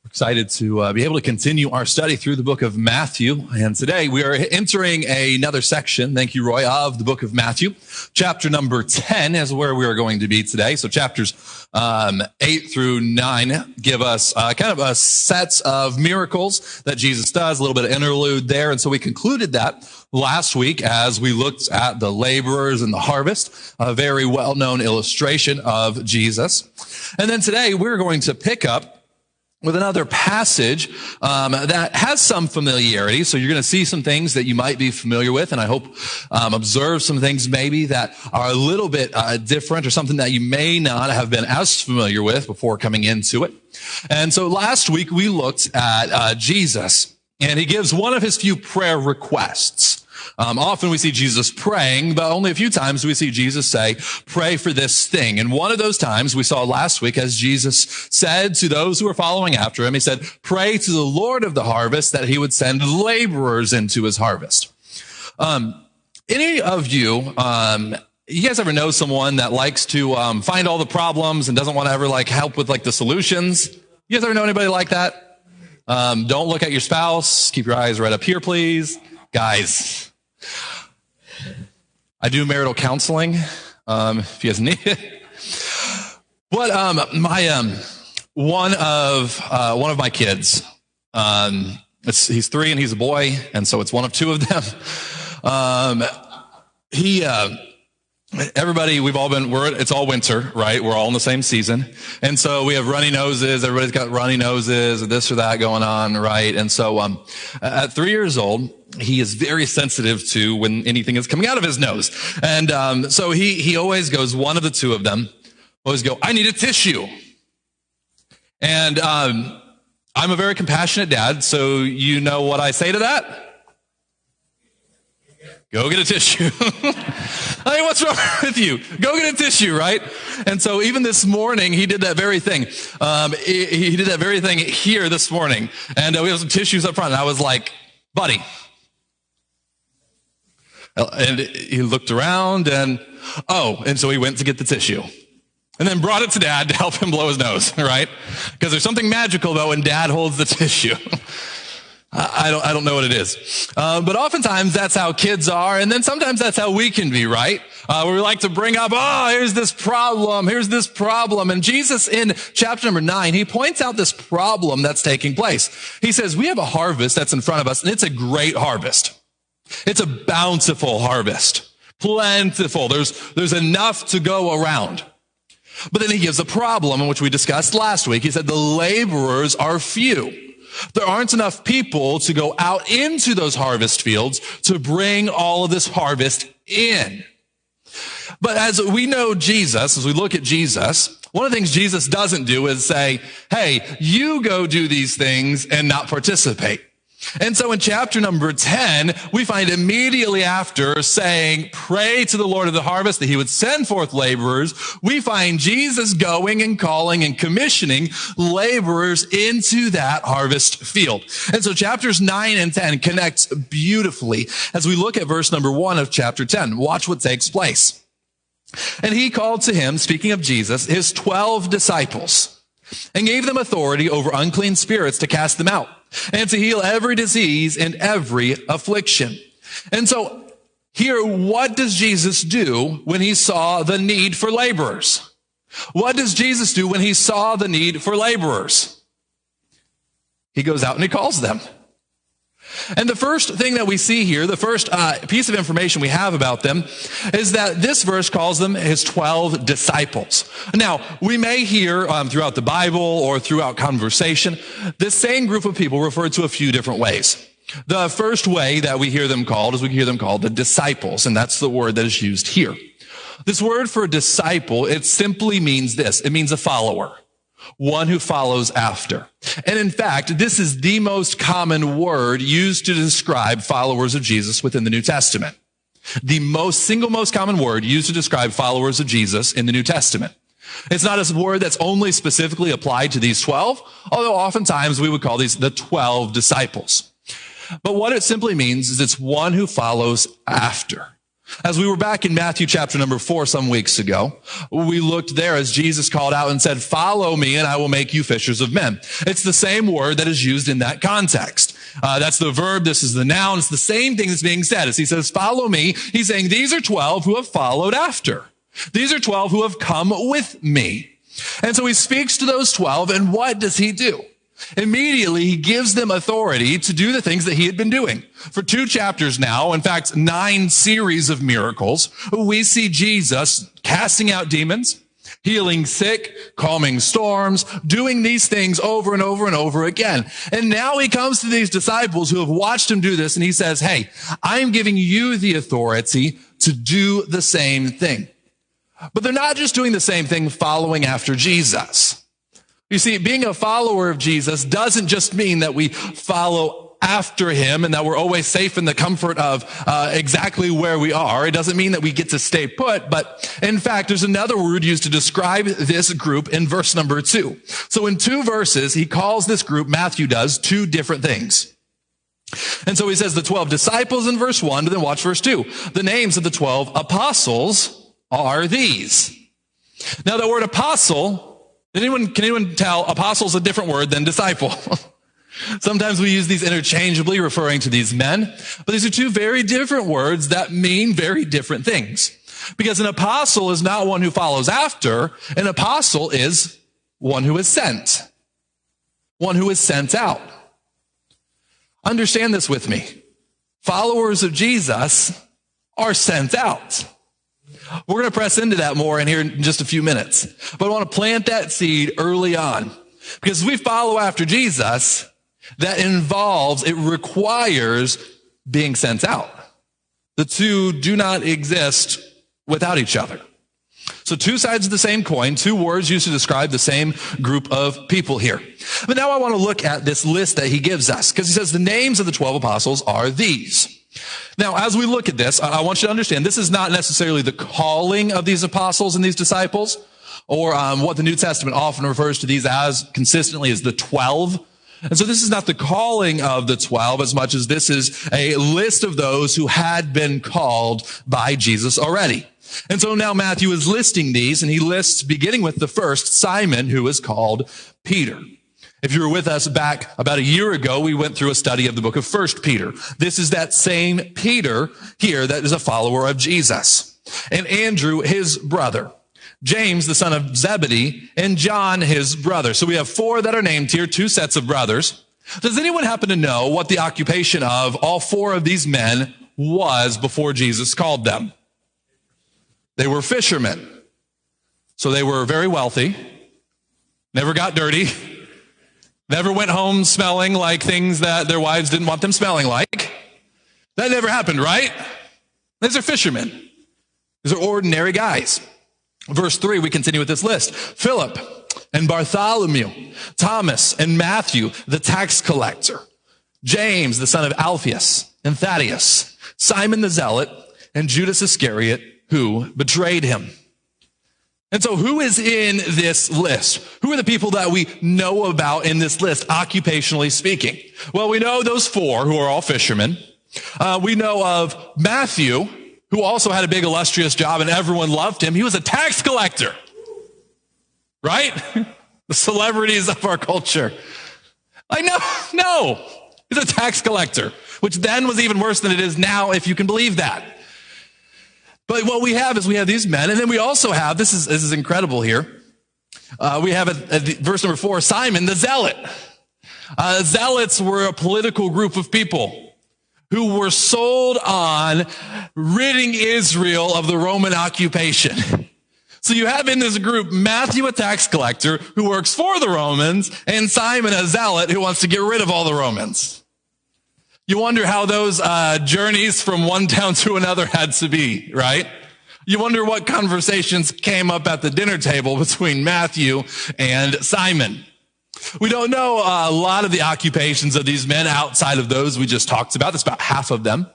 Excited to be able to continue our study through the book of Matthew. And today we are entering another section, thank you, Roy, of the book of Matthew. Chapter number 10 is where we are going to be today. So chapters 8 through 9 give us kind of a set of miracles that Jesus does, a little bit of interlude there. And so we concluded that last week as we looked at the laborers and the harvest, a very well-known illustration of Jesus. And then today we're going to pick up with another passage that has some familiarity. So you're going to see some things that you might be familiar with, and I hope observe some things maybe that are a little bit different or something that you may not have been as familiar with before coming into it. And so last week we looked at Jesus, and he gives one of his few prayer requests. Often we see Jesus praying, but only a few times we see Jesus say, pray for this thing. And one of those times we saw last week as Jesus said to those who were following after him, he said, pray to the Lord of the harvest that he would send laborers into his harvest. Any of you, you guys ever know someone that likes to find all the problems and doesn't want to ever help with the solutions? You guys ever know anybody like that? Don't look at your spouse. Keep your eyes right up here, please. Guys, I do marital counseling, if you guys need it. But one of my kids, he's 3 and he's a boy, and so it's one of 2 of them. Everybody, it's all winter, right? We're all in the same season. And so we have runny noses. Everybody's got runny noses or this or that going on, right? And so, at 3 years old, he is very sensitive to when anything is coming out of his nose. And, so he always goes, one of the 2 of them always go, I need a tissue. And, I'm a very compassionate dad. So you know what I say to that? Go get a tissue. Hey, what's wrong with you? Go get a tissue, right? And so even this morning, he did that very thing. He did that very thing here this morning. And we have some tissues up front. And I was like, buddy. And he looked around and so he went to get the tissue. And then brought it to Dad to help him blow his nose, right? Because there's something magical about when Dad holds the tissue. I don't know what it is. But oftentimes that's how kids are. And then sometimes that's how we can be, right? Where we like to bring up, here's this problem. And Jesus in chapter number 9, he points out this problem that's taking place. He says, we have a harvest that's in front of us, and it's a great harvest. It's a bountiful harvest. Plentiful. There's enough to go around. But then he gives a problem, which we discussed last week. He said the laborers are few. There aren't enough people to go out into those harvest fields to bring all of this harvest in. But as we know Jesus, as we look at Jesus, one of the things Jesus doesn't do is say, hey, you go do these things and not participate. And so in chapter number 10, we find immediately after saying, pray to the Lord of the harvest that he would send forth laborers. We find Jesus going and calling and commissioning laborers into that harvest field. And so chapters 9 and 10 connects beautifully as we look at verse number 1 of chapter 10. Watch what takes place. And he called to him, speaking of Jesus, his 12 disciples and gave them authority over unclean spirits to cast them out, and to heal every disease and every affliction. And so here, what does Jesus do when he saw the need for laborers? What does Jesus do when he saw the need for laborers? He goes out and he calls them. And the first thing that we see here, the first piece of information we have about them is that this verse calls them his 12 disciples. Now, we may hear throughout the Bible or throughout conversation, this same group of people referred to a few different ways. The first way that we hear them called is we hear them called the disciples, and that's the word that is used here. This word for disciple, it simply means this. It means a follower. One who follows after. And in fact, this is the most common word used to describe followers of Jesus within the New Testament. The single most common word used to describe followers of Jesus in the New Testament. It's not a word that's only specifically applied to these 12, although oftentimes we would call these the 12 disciples. But what it simply means is it's one who follows after. As we were back in Matthew chapter number 4 some weeks ago, we looked there as Jesus called out and said, "Follow me and I will make you fishers of men." It's the same word that is used in that context. That's the verb. This is the noun. It's the same thing that's being said. As he says, "Follow me," he's saying these are 12 who have followed after. These are 12 who have come with me. And so he speaks to those 12, and what does he do? Immediately, he gives them authority to do the things that he had been doing. For 2 chapters now, in fact, 9 series of miracles, we see Jesus casting out demons, healing sick, calming storms, doing these things over and over and over again. And now he comes to these disciples who have watched him do this, and he says, "Hey, I'm giving you the authority to do the same thing." But they're not just doing the same thing following after Jesus. You see, being a follower of Jesus doesn't just mean that we follow after him and that we're always safe in the comfort of exactly where we are. It doesn't mean that we get to stay put, but in fact, there's another word used to describe this group in verse number 2. So in 2 verses, he calls this group, Matthew does, 2 different things. And so he says the 12 disciples in verse 1, but then watch verse 2. The names of the 12 apostles are these. Now the word apostle, can anyone tell apostle's a different word than disciple? Sometimes we use these interchangeably referring to these men, but these are 2 very different words that mean very different things. Because an apostle is not one who follows after. An apostle is one who is sent. One who is sent out. Understand this with me. Followers of Jesus are sent out. We're going to press into that more in here in just a few minutes. But I want to plant that seed early on. Because if we follow after Jesus, it requires being sent out. The 2 do not exist without each other. So 2 sides of the same coin, 2 words used to describe the same group of people here. But now I want to look at this list that he gives us. Because he says the names of the 12 apostles are these. Now, as we look at this, I want you to understand this is not necessarily the calling of these apostles and these disciples, or what the New Testament often refers to these as consistently as the 12. And so this is not the calling of the 12 as much as this is a list of those who had been called by Jesus already. And so now Matthew is listing these, and he lists, beginning with the first, Simon, who is called Peter. If you were with us back about a year ago, we went through a study of the book of 1 Peter. This is that same Peter here that is a follower of Jesus. And Andrew, his brother. James, the son of Zebedee, and John, his brother. So we have 4 that are named here, 2 sets of brothers. Does anyone happen to know what the occupation of all 4 of these men was before Jesus called them? They were fishermen. So they were very wealthy, never got dirty, never went home smelling like things that their wives didn't want them smelling like. That never happened, right? These are fishermen. These are ordinary guys. Verse 3, we continue with this list. Philip and Bartholomew, Thomas and Matthew, the tax collector, James, the son of Alphaeus, and Thaddeus, Simon the Zealot, and Judas Iscariot, who betrayed him. And so who is in this list? Who are the people that we know about in this list, occupationally speaking? Well, we know those 4 who are all fishermen. We know of Matthew, who also had a big illustrious job and everyone loved him. He was a tax collector, right? The celebrities of our culture. No, he's a tax collector, which then was even worse than it is now, if you can believe that. But what we have is we have these men, and then we also have, this is incredible here. We have at verse number 4, Simon the Zealot. Zealots were a political group of people who were sold on ridding Israel of the Roman occupation. So you have in this group Matthew, a tax collector who works for the Romans, and Simon, a zealot who wants to get rid of all the Romans. You wonder how those journeys from one town to another had to be, right? You wonder what conversations came up at the dinner table between Matthew and Simon. We don't know a lot of the occupations of these men outside of those we just talked about. That's about half of them.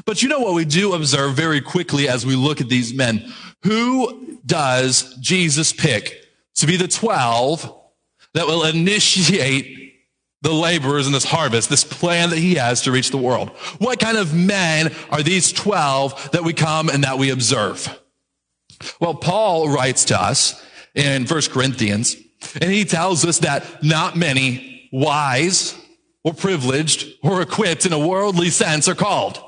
But you know what we do observe very quickly as we look at these men? Who does Jesus pick to be the 12 that will initiate the laborers in this harvest, this plan that he has to reach the world. What kind of men are these 12 that we come and that we observe? Well, Paul writes to us in 1 Corinthians, and he tells us that not many wise or privileged or equipped in a worldly sense are called.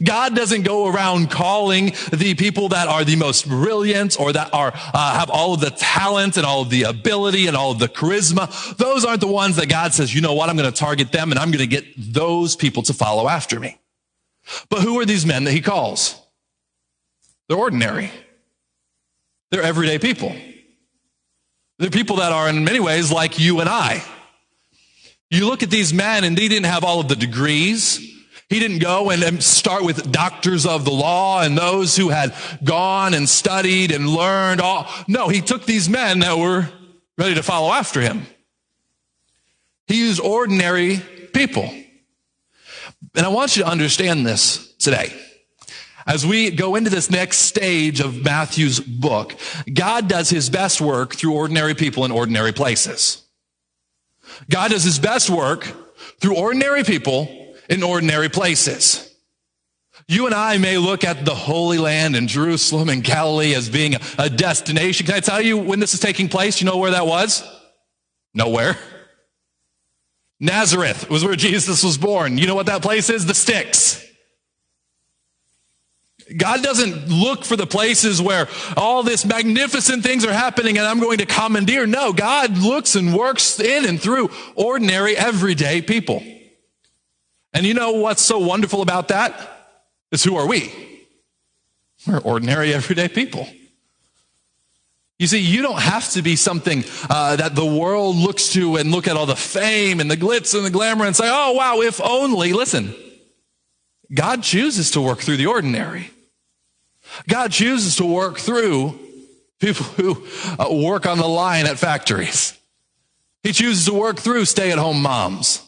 God doesn't go around calling the people that are the most brilliant or that are have all of the talent and all of the ability and all of the charisma. Those aren't the ones that God says, you know what, I'm going to target them and I'm going to get those people to follow after me. But who are these men that he calls? They're ordinary. They're everyday people. They're people that are in many ways like you and I. You look at these men and they didn't have all of the degrees. He didn't go and start with doctors of the law and those who had gone and studied and learned all. No, he took these men that were ready to follow after him. He used ordinary people. And I want you to understand this today. As we go into this next stage of Matthew's book, God does his best work through ordinary people in ordinary places. God does his best work through ordinary people in ordinary places. You and I may look at the Holy Land and Jerusalem and Galilee as being a destination. Can I tell you when this is taking place? You know where that was? Nowhere. Nazareth was where Jesus was born. You know what that place is? The sticks. God doesn't look for the places where all this magnificent things are happening and I'm going to commandeer. No, God looks and works in and through ordinary, everyday people. And you know what's so wonderful about that? Is who are we? We're ordinary, everyday people. You see, you don't have to be something that the world looks to and look at all the fame and the glitz and the glamour and say, oh, wow, if only. Listen, God chooses to work through the ordinary. God chooses to work through people who work on the line at factories. He chooses to work through stay-at-home moms.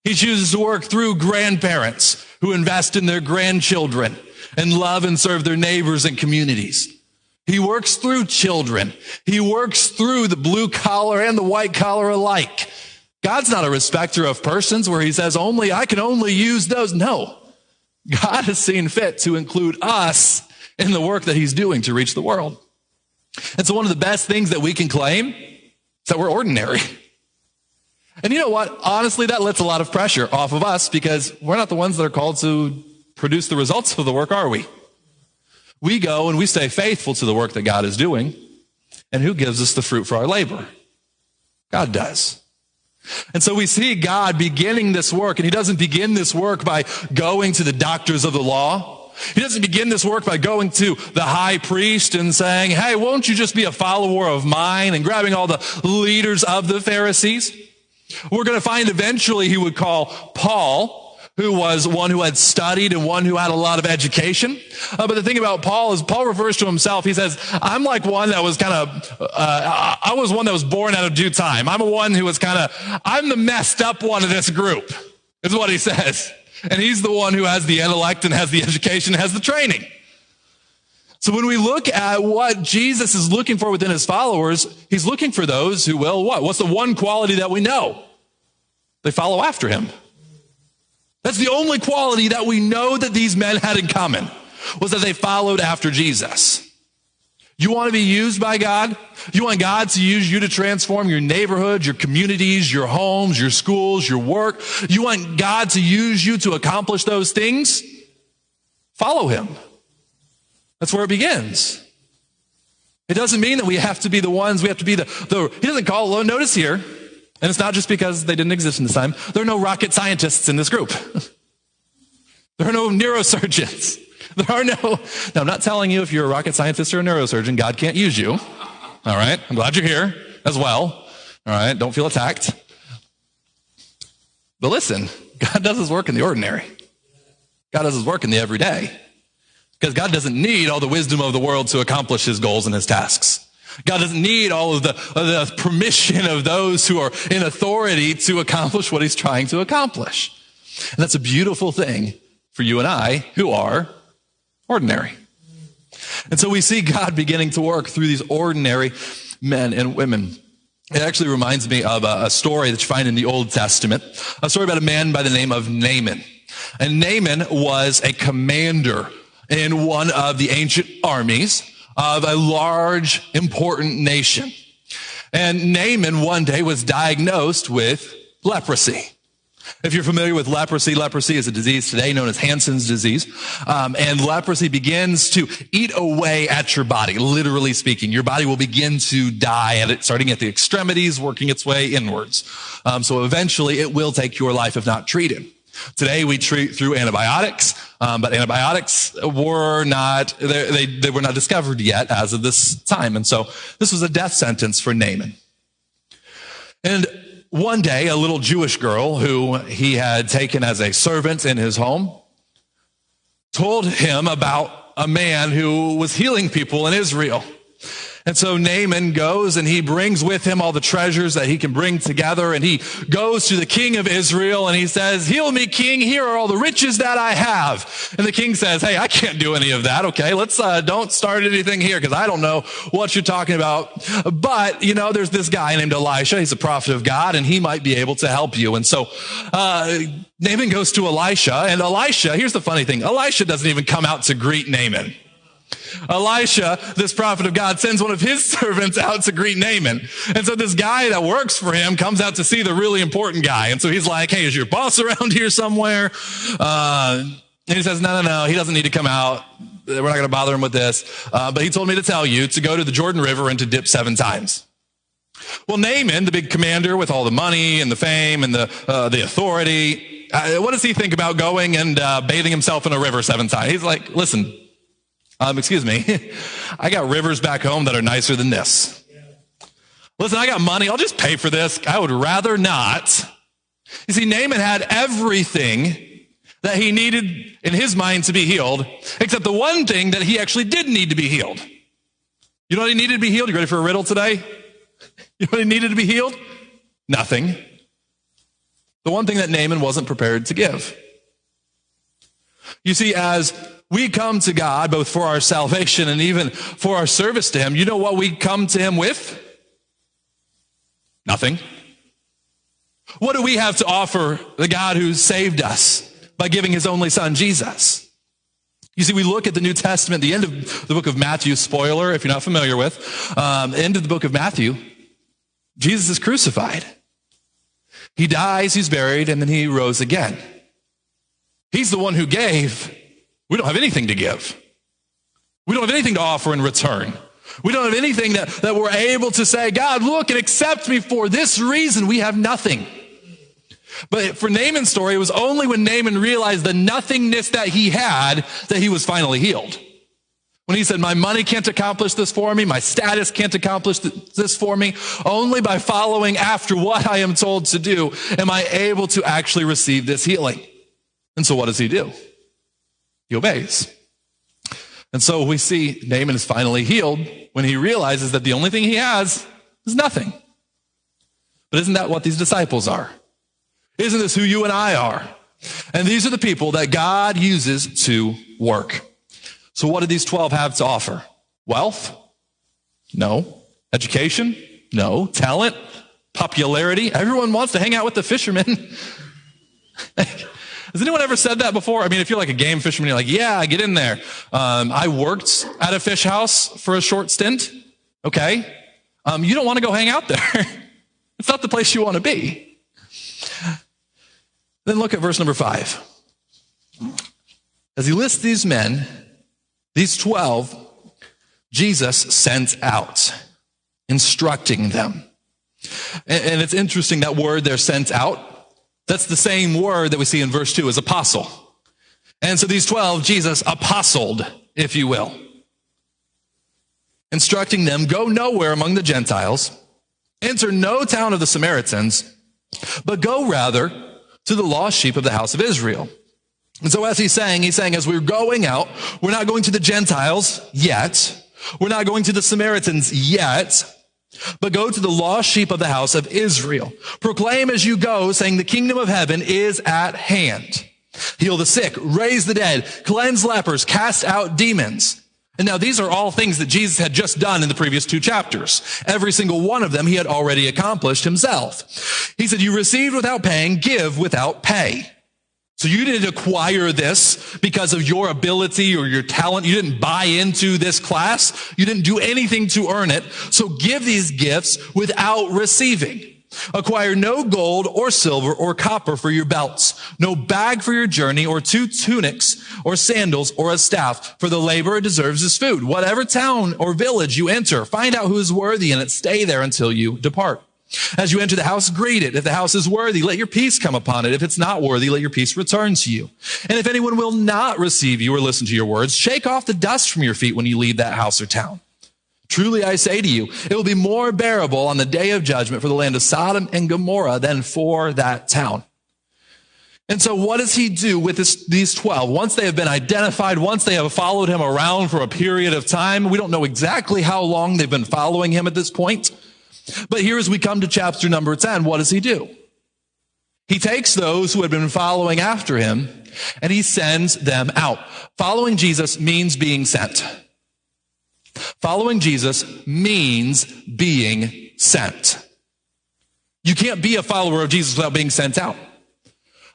He chooses to work through grandparents who invest in their grandchildren and love and serve their neighbors and communities. He works through children. He works through the blue collar and the white collar alike. God's not a respecter of persons where he says, I can only use those. No. God has seen fit to include us in the work that he's doing to reach the world. And so one of the best things that we can claim is that we're ordinary. And you know what? Honestly, that lets a lot of pressure off of us because we're not the ones that are called to produce the results of the work, are we? We go and we stay faithful to the work that God is doing. And who gives us the fruit for our labor? God does. And so we see God beginning this work, and he doesn't begin this work by going to the doctors of the law. He doesn't begin this work by going to the high priest and saying, hey, won't you just be a follower of mine, and grabbing all the leaders of the Pharisees. We're going to find eventually he would call Paul, who was one who had studied and one who had a lot of education. But the thing about Paul is Paul refers to himself. He says, I'm like one that was I was one that was born out of due time. I'm one who was I'm the messed up one of this group, is what he says. And he's the one who has the intellect and has the education and has the training. So when we look at what Jesus is looking for within his followers, he's looking for those who will what? What's the one quality that we know? They follow after him. That's the only quality that we know that these men had in common, was that they followed after Jesus. You want to be used by God? You want God to use you to transform your neighborhood, your communities, your homes, your schools, your work? You want God to use you to accomplish those things? Follow him. That's where it begins. It doesn't mean that we have to be the ones, we have to be he doesn't call, notice here, and it's not just because they didn't exist in this time, there are no rocket scientists in this group. There are no neurosurgeons. Now, I'm not telling you if you're a rocket scientist or a neurosurgeon, God can't use you. All right? I'm glad you're here as well. All right? Don't feel attacked. But listen, God does his work in the ordinary. God does his work in the everyday. Because God doesn't need all the wisdom of the world to accomplish his goals and his tasks. God doesn't need all of the permission of those who are in authority to accomplish what he's trying to accomplish. And that's a beautiful thing for you and I who are ordinary. And so we see God beginning to work through these ordinary men and women. It actually reminds me of a story that you find in the Old Testament, a story about a man by the name of Naaman. And Naaman was a commander in one of the ancient armies of a large, important nation. And Naaman one day was diagnosed with leprosy. If you're familiar with leprosy, leprosy is a disease today known as Hansen's disease. And leprosy begins to eat away at your body, literally speaking. Your body will begin to die starting at the extremities, working its way inwards. So eventually it will take your life if not treated. Today we treat through antibiotics, but antibiotics were not, they were not discovered yet as of this time. And so this was a death sentence for Naaman. And one day, a little Jewish girl who he had taken as a servant in his home told him about a man who was healing people in Israel. And so Naaman goes and he brings with him all the treasures that he can bring together. And he goes to the king of Israel and he says, "Heal me, king. Here are all the riches that I have." And the king says, "Hey, I can't do any of that. Okay, let's don't start anything here because I don't know what you're talking about. But, there's this guy named Elisha. He's a prophet of God and he might be able to help you." And so Naaman goes to Elisha, and Elisha, here's the funny thing. Elisha doesn't even come out to greet Naaman. Elisha, this prophet of God, sends one of his servants out to greet Naaman. And so this guy that works for him comes out to see the really important guy. And so he's like, "Hey, is your boss around here somewhere?" And he says, No, he doesn't need to come out. We're not going to bother him with this. But he told me to tell you to go to the Jordan River and to dip 7 times. Well, Naaman, the big commander with all the money and the fame and the authority, what does he think about going and bathing himself in a river 7 times? He's like, "Listen, excuse me, I got rivers back home that are nicer than this. Listen, I got money. I'll just pay for this. I would rather not." You see, Naaman had everything that he needed in his mind to be healed, except the one thing that he actually did need to be healed. You know what he needed to be healed? You ready for a riddle today? You know what he needed to be healed? Nothing. The one thing that Naaman wasn't prepared to give. You see, as we come to God, both for our salvation and even for our service to him, you know what we come to him with? Nothing. What do we have to offer the God who saved us by giving his only son, Jesus? You see, we look at the New Testament, the end of the book of Matthew, spoiler, if you're not familiar with, end of the book of Matthew, Jesus is crucified. He dies, he's buried, and then he rose again. He's the one who gave. We don't have anything to give. We don't have anything to offer in return. We don't have anything that we're able to say, "God, look and accept me for this reason." We have nothing. But for Naaman's story, it was only when Naaman realized the nothingness that he had that he was finally healed. When he said, "My money can't accomplish this for me. My status can't accomplish this for me. Only by following after what I am told to do am I able to actually receive this healing." And so what does he do? He obeys. And so we see Naaman is finally healed when he realizes that the only thing he has is nothing. But isn't that what these disciples are? Isn't this who you and I are? And these are the people that God uses to work. So what do these 12 have to offer? Wealth? No. Education? No. Talent? Popularity? Everyone wants to hang out with the fishermen. Has anyone ever said that before? I mean, if you're like a game fisherman, you're like, "Yeah, get in there." I worked at a fish house for a short stint. Okay. You don't want to go hang out there. It's not the place you want to be. Then look at verse number 5. As he lists these men, these 12, Jesus sent out, instructing them. And it's interesting, that word they're sent out. That's the same word that we see in verse 2 as apostle. And so these 12, Jesus apostled, if you will. Instructing them, "Go nowhere among the Gentiles, enter no town of the Samaritans, but go rather to the lost sheep of the house of Israel." And so as he's saying, as we're going out, we're not going to the Gentiles yet. We're not going to the Samaritans yet. But go to the lost sheep of the house of Israel. Proclaim as you go, saying the kingdom of heaven is at hand. Heal the sick, raise the dead, cleanse lepers, cast out demons. And now these are all things that Jesus had just done in the previous 2 chapters. Every single one of them he had already accomplished himself. He said, you received without paying, give without pay. So you didn't acquire this because of your ability or your talent. You didn't buy into this class. You didn't do anything to earn it. So give these gifts without receiving. Acquire no gold or silver or copper for your belts, no bag for your journey, or 2 tunics or sandals or a staff, for the laborer deserves his food. Whatever town or village you enter, find out who is worthy in it. Stay there until you depart. As you enter the house, greet it. If the house is worthy, let your peace come upon it. If it's not worthy, let your peace return to you. And if anyone will not receive you or listen to your words, shake off the dust from your feet when you leave that house or town. Truly, I say to you, it will be more bearable on the day of judgment for the land of Sodom and Gomorrah than for that town. And so what does he do with these 12? Once they have been identified, once they have followed him around for a period of time, we don't know exactly how long they've been following him at this point. But here as we come to chapter number 10, what does he do? He takes those who had been following after him and he sends them out. Following Jesus means being sent. Following Jesus means being sent. You can't be a follower of Jesus without being sent out.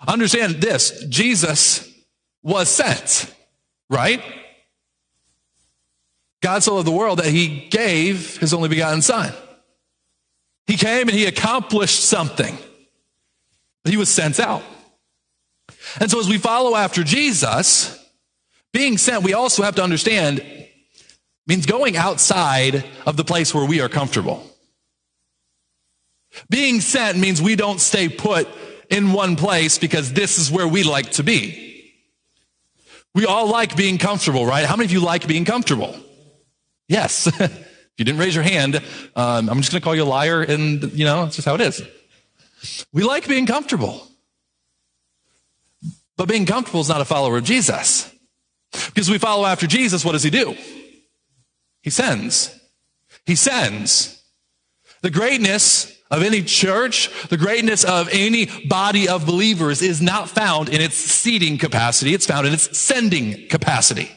Understand this, Jesus was sent, right? God so loved the world that he gave his only begotten son. He came and he accomplished something. He was sent out. And so as we follow after Jesus, being sent, we also have to understand, means going outside of the place where we are comfortable. Being sent means we don't stay put in one place because this is where we like to be. We all like being comfortable, right? How many of you like being comfortable? Yes. If you didn't raise your hand, I'm just going to call you a liar, and, it's just how it is. We like being comfortable. But being comfortable is not a follower of Jesus. Because we follow after Jesus, what does he do? He sends. He sends. The greatness of any church, the greatness of any body of believers is not found in its seating capacity. It's found in its sending capacity.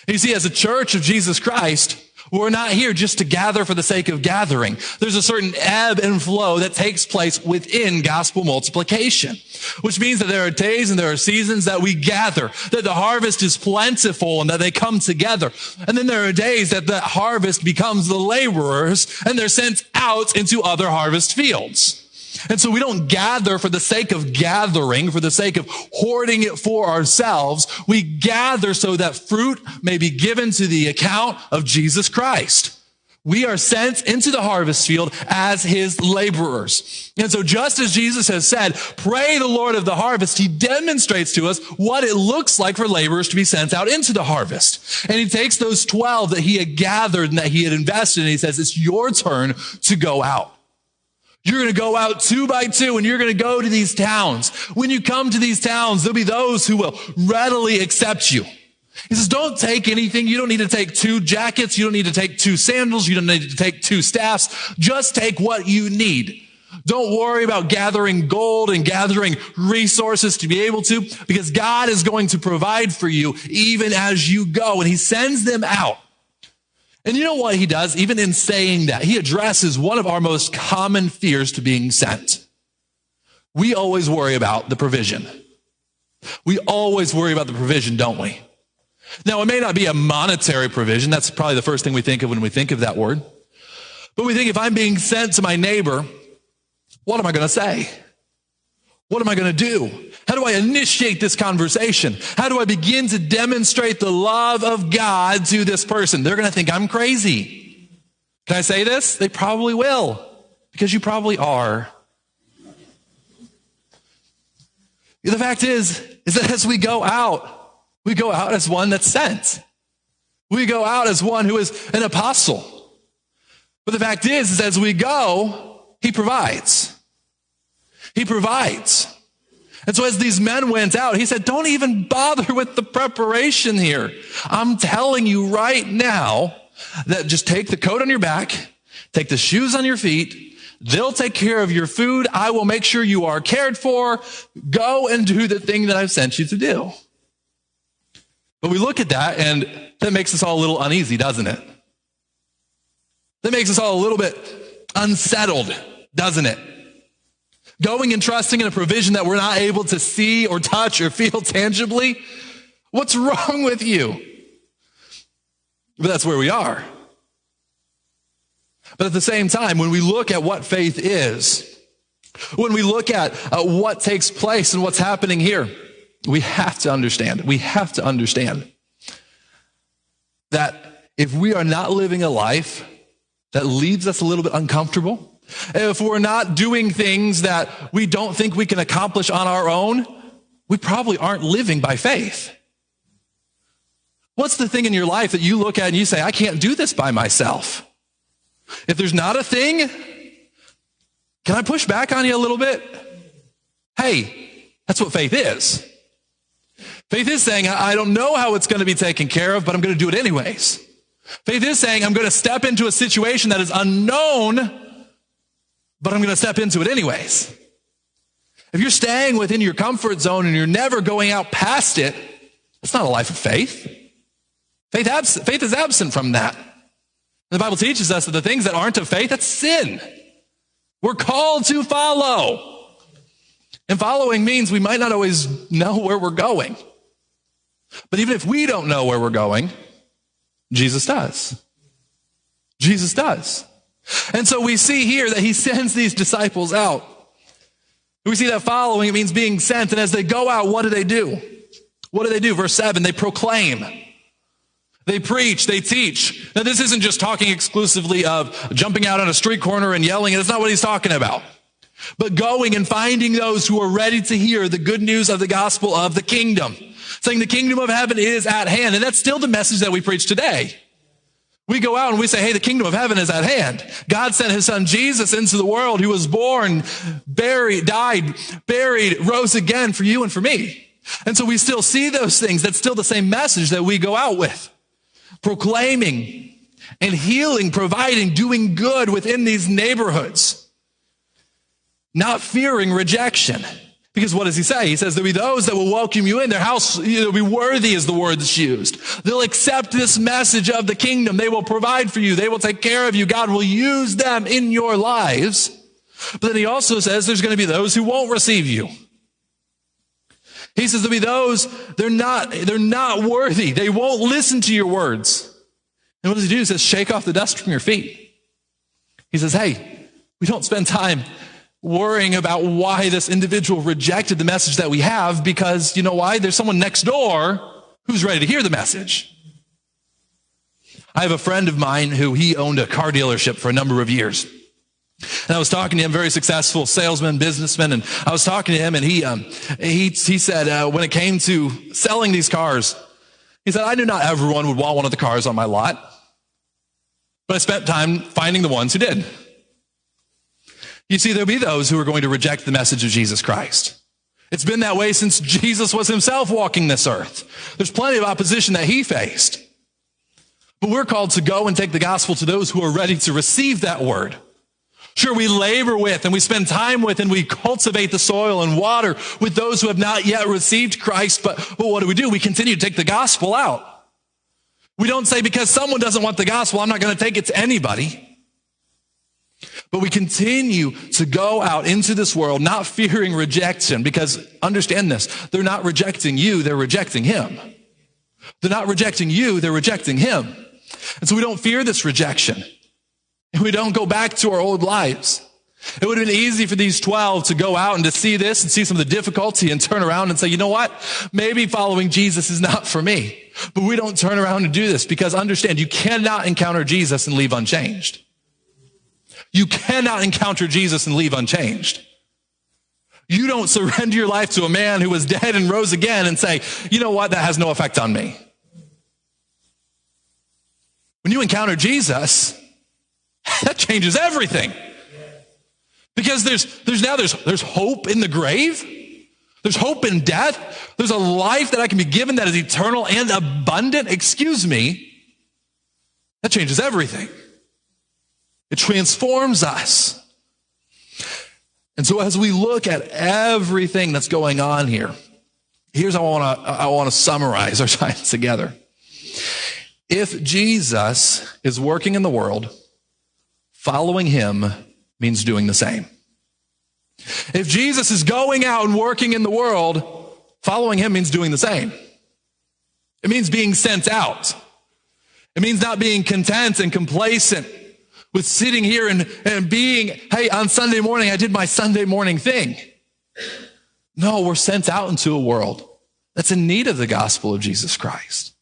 And you see, as a church of Jesus Christ, we're not here just to gather for the sake of gathering. There's a certain ebb and flow that takes place within gospel multiplication, which means that there are days and there are seasons that we gather, that the harvest is plentiful and that they come together. And then there are days that the harvest becomes the laborers and they're sent out into other harvest fields. And so we don't gather for the sake of gathering, for the sake of hoarding it for ourselves. We gather so that fruit may be given to the account of Jesus Christ. We are sent into the harvest field as his laborers. And so just as Jesus has said, pray the Lord of the harvest, he demonstrates to us what it looks like for laborers to be sent out into the harvest. And he takes those 12 that he had gathered and that he had invested in, and he says, it's your turn to go out. You're going to go out 2 by 2 and you're going to go to these towns. When you come to these towns, there'll be those who will readily accept you. He says, don't take anything. You don't need to take 2 jackets. You don't need to take 2 sandals. You don't need to take 2 staffs. Just take what you need. Don't worry about gathering gold and gathering resources to be able to, because God is going to provide for you even as you go. And he sends them out. And you know what he does? Even in saying that, he addresses one of our most common fears to being sent. We always worry about the provision. We always worry about the provision, don't we? Now, it may not be a monetary provision. That's probably the first thing we think of when we think of that word. But we think, if I'm being sent to my neighbor, what am I going to say? What am I going to do? How do I initiate this conversation? How do I begin to demonstrate the love of God to this person? They're going to think I'm crazy. Can I say this? They probably will, because you probably are. The fact is that as we go out as one that's sent. We go out as one who is an apostle. But the fact is as we go, he provides. He provides. And so as these men went out, he said, don't even bother with the preparation here. I'm telling you right now that just take the coat on your back, take the shoes on your feet. They'll take care of your food. I will make sure you are cared for. Go and do the thing that I've sent you to do. But we look at that, and that makes us all a little uneasy, doesn't it? That makes us all a little bit unsettled, doesn't it? Going and trusting in a provision that we're not able to see or touch or feel tangibly. What's wrong with you? But that's where we are. But at the same time, when we look at what faith is, when we look at what takes place and what's happening here, we have to understand that if we are not living a life that leaves us a little bit uncomfortable, if we're not doing things that we don't think we can accomplish on our own, we probably aren't living by faith. What's the thing in your life that you look at and you say, I can't do this by myself? If there's not a thing, can I push back on you a little bit? Hey, that's what faith is. Faith is saying, I don't know how it's going to be taken care of, but I'm going to do it anyways. Faith is saying, I'm going to step into a situation that is unknown, but I'm going to step into it anyways. If you're staying within your comfort zone and you're never going out past it, that's not a life of faith. Faith is absent from that. The Bible teaches us that the things that aren't of faith, that's sin. We're called to follow. And following means we might not always know where we're going. But even if we don't know where we're going, Jesus does. Jesus does. And so we see here that he sends these disciples out. We see that following, it means being sent. And as they go out, what do? What do? Verse 7, they proclaim. They preach, they teach. Now, this isn't just talking exclusively of jumping out on a street corner and yelling. That's not what he's talking about. But going and finding those who are ready to hear the good news of the gospel of the kingdom. Saying the kingdom of heaven is at hand. And that's still the message that we preach today. We go out and we say, hey, the kingdom of heaven is at hand. God sent his son Jesus into the world, who was born, buried, died, buried, rose again for you and for me. And so we still see those things. That's still the same message that we go out with. Proclaiming and healing, providing, doing good within these neighborhoods. Not fearing rejection. Because what does he say? He says there'll be those that will welcome you in. Their house, they'll be worthy is the word that's used. They'll accept this message of the kingdom. They will provide for you. They will take care of you. God will use them in your lives. But then he also says there's going to be those who won't receive you. He says there'll be those, they're not worthy. They won't listen to your words. And what does he do? He says, shake off the dust from your feet. He says, hey, we don't spend time worrying about why this individual rejected the message that we have, because you know why? There's someone next door who's ready to hear the message. I have a friend of mine who he owned a car dealership for a number of years. And I was talking to him, very successful salesman, businessman, and I was talking to him, and he said, when it came to selling these cars, he said, I knew not everyone would want one of the cars on my lot, but I spent time finding the ones who did. You see, there'll be those who are going to reject the message of Jesus Christ. It's been that way since Jesus was himself walking this earth. There's plenty of opposition that he faced. But we're called to go and take the gospel to those who are ready to receive that word. Sure, we labor with and we spend time with and we cultivate the soil and water with those who have not yet received Christ. But what do? We continue to take the gospel out. We don't say because someone doesn't want the gospel, I'm not going to take it to anybody. But we continue to go out into this world not fearing rejection, because understand this, they're not rejecting you, they're rejecting him. They're not rejecting you, they're rejecting him. And so we don't fear this rejection. And we don't go back to our old lives. It would have been easy for these 12 to go out and to see this and see some of the difficulty and turn around and say, you know what? Maybe following Jesus is not for me. But we don't turn around and do this, because understand, you cannot encounter Jesus and leave unchanged. You cannot encounter Jesus and leave unchanged. You don't surrender your life to a man who was dead and rose again and say, you know what? That has no effect on me. When you encounter Jesus, that changes everything. Because there's hope in the grave. There's hope in death. There's a life that I can be given that is eternal and abundant. Excuse me. That changes everything. It transforms us. And so as we look at everything that's going on here, Here's how I want to summarize our time together. If Jesus is working in the world, following him means doing the same. If Jesus is going out and working in the world, following him means doing the same. It means being sent out. It means not being content and complacent with sitting here and being, hey, on Sunday morning, I did my Sunday morning thing. No, we're sent out into a world that's in need of the gospel of Jesus Christ.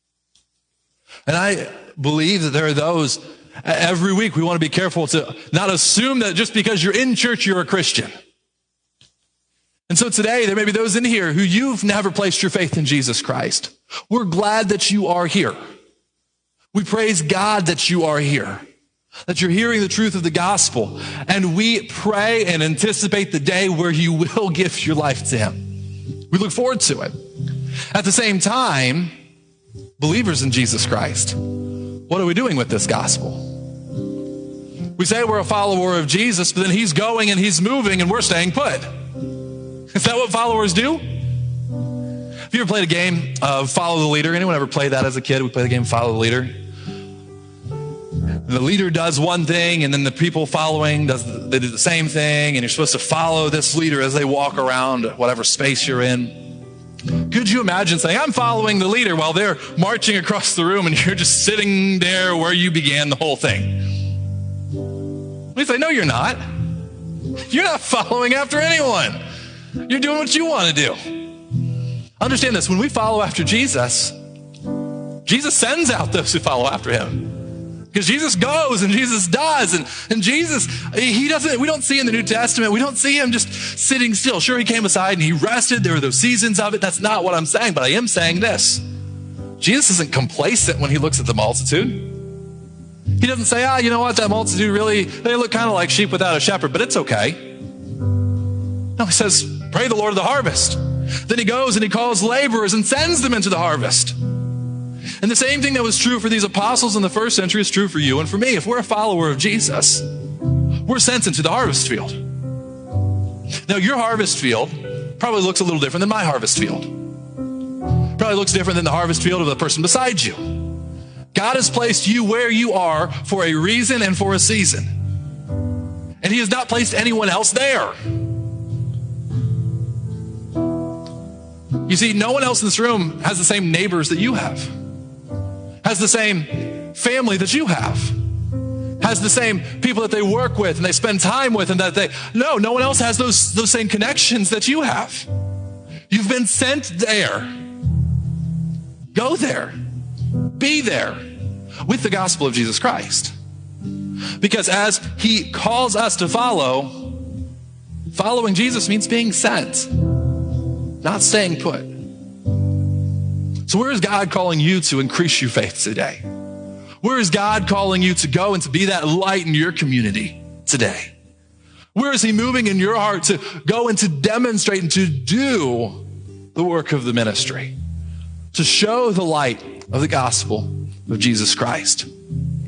And I believe that there are those, every week we want to be careful to not assume that just because you're in church, you're a Christian. And so today, there may be those in here who you've never placed your faith in Jesus Christ. We're glad that you are here. We praise God that you are here, that you're hearing the truth of the gospel. And we pray and anticipate the day where you will give your life to him. We look forward to it. At the same time, believers in Jesus Christ, what are we doing with this gospel? We say we're a follower of Jesus, but then he's going and he's moving and we're staying put. Is that what followers do? Have you ever played a game of Follow the Leader? Anyone ever played that as a kid? We played the game Follow the Leader. And the leader does one thing, and then the people following, they do the same thing, and you're supposed to follow this leader as they walk around whatever space you're in. Could you imagine saying, I'm following the leader while they're marching across the room and you're just sitting there where you began the whole thing? We say, no, you're not. You're not following after anyone. You're doing what you want to do. Understand this, when we follow after Jesus, Jesus sends out those who follow after him. Because Jesus goes and Jesus does. And Jesus, he doesn't, we don't see in the New Testament, we don't see him just sitting still. Sure, he came aside and he rested. There were those seasons of it. That's not what I'm saying, but I am saying this. Jesus isn't complacent when he looks at the multitude. He doesn't say, you know what, that multitude really, they look kind of like sheep without a shepherd, but it's okay. No, he says, pray the Lord of the harvest. Then he goes and he calls laborers and sends them into the harvest. And the same thing that was true for these apostles in the first century is true for you and for me. If we're a follower of Jesus, we're sent into the harvest field. Now, your harvest field probably looks a little different than my harvest field. Probably looks different than the harvest field of the person beside you. God has placed you where you are for a reason and for a season. And he has not placed anyone else there. You see, no one else in this room has the same neighbors that you have, has the same family that you have, has the same people that they work with and they spend time with, and no one else has those same connections that you have. You've been sent there. Go there. Be there with the gospel of Jesus Christ. Because as he calls us to follow, following Jesus means being sent, not staying put. So where is God calling you to increase your faith today? Where is God calling you to go and to be that light in your community today? Where is he moving in your heart to go and to demonstrate and to do the work of the ministry, to show the light of the gospel of Jesus Christ?